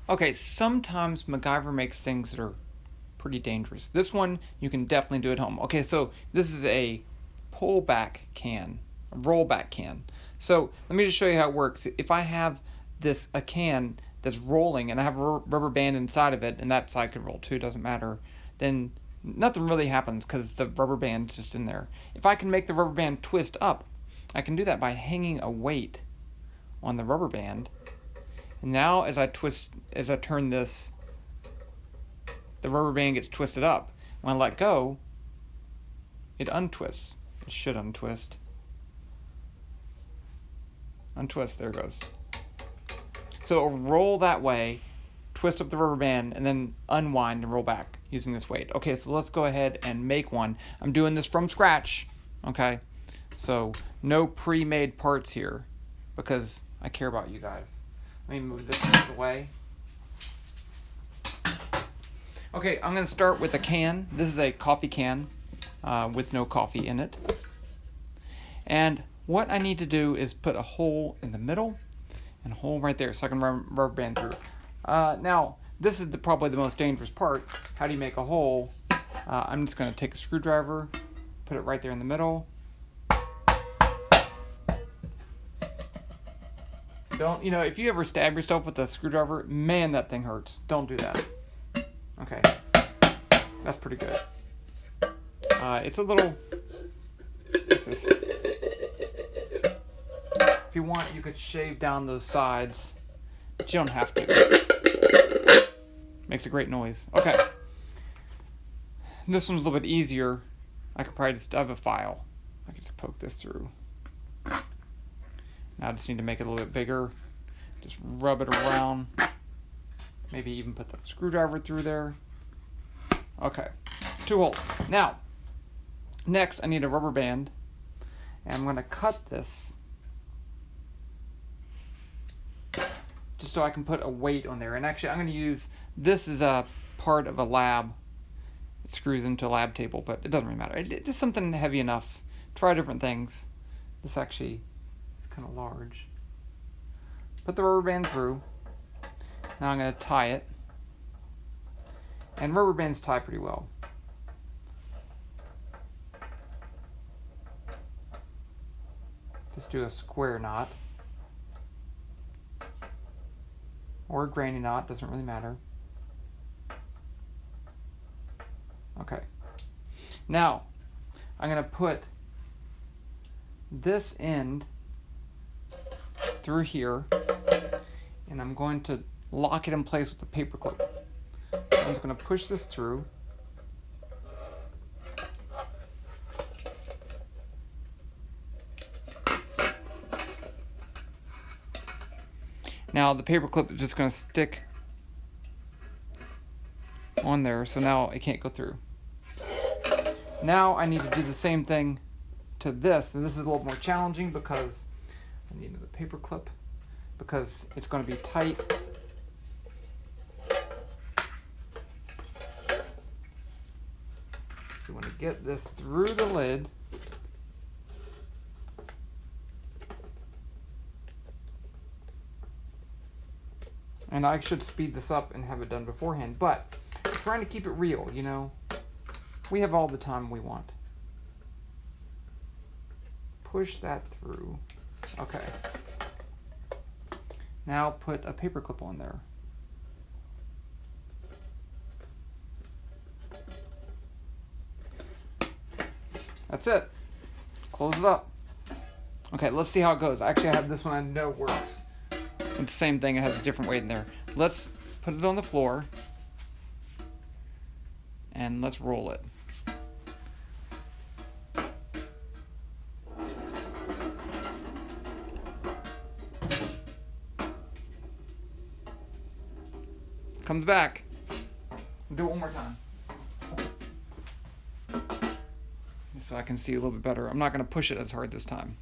Okay, sometimes MacGyver makes things that are pretty dangerous. This one you can definitely do at home. Okay, so this is a pullback can, a rollback can. So let me just show you how it works. If I have a can that's rolling and I have a rubber band inside of it, and that side could roll too, doesn't matter, then nothing really happens because the rubber band's just in there. If I can make the rubber band twist up, I can do that by hanging a weight on the rubber band. And now as I turn this, the rubber band gets twisted up. When I let go, it untwists. It should untwist. Untwist, there it goes. So it'll roll that way, twist up the rubber band, and then unwind and roll back using this weight. Okay, so let's go ahead and make one. I'm doing this from scratch, okay? So no pre-made parts here because I care about you guys. Let me move this out of the way. Okay, I'm going to start with a can. This is a coffee can with no coffee in it. And what I need to do is put a hole in the middle and a hole right there so I can run rubber band through. Now, this is probably the most dangerous part. How do you make a hole? I'm just going to take a screwdriver, put it right there in the middle. Don't, if you ever stab yourself with a screwdriver, man, that thing hurts. Don't do that. Okay, that's pretty good. It's a little, what's this? If you want, you could shave down those sides, but you don't have to. Makes a great noise. Okay. This one's a little bit easier. I could probably just have a file. I could just poke this through. Now I just need to make it a little bit bigger. Just rub it around. Maybe even put the screwdriver through there. Okay, 2 holes. Now, next I need a rubber band. And I'm going to cut this just so I can put a weight on there. And actually I'm going to use, this is a part of a lab. It screws into a lab table, but it doesn't really matter. It's just something heavy enough. Try different things. This actually is kind of large. Put the rubber band through. Now I'm going to tie it. And rubber bands tie pretty well. Just do a square knot. Or a granny knot, doesn't really matter. Okay. Now, I'm going to put this end through here, and I'm going to lock it in place with the paper clip. I'm just going to push this through. Now the paper clip is just going to stick on there, so now it can't go through. Now I need to do the same thing to this, and this is a little more challenging because I need the paper clip because it's going to be tight. So you want to get this through the lid. And I should speed this up and have it done beforehand, but I'm trying to keep it real, We have all the time we want. Push that through. Okay. Now put a paper clip on there. That's it. Close it up. Okay, let's see how it goes. Actually, I have this one I know works. It's the same thing, it has a different weight in there. Let's put it on the floor and let's roll it. Comes back. Do it one more time. So I can see a little bit better. I'm not going to push it as hard this time.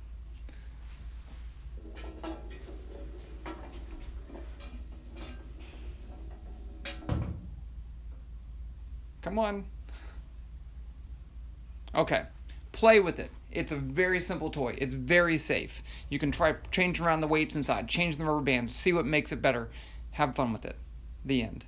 Come on. Okay, play with it. It's a very simple toy. It's very safe. You can change around the weights inside, change the rubber bands, see what makes it better. Have fun with it. The end.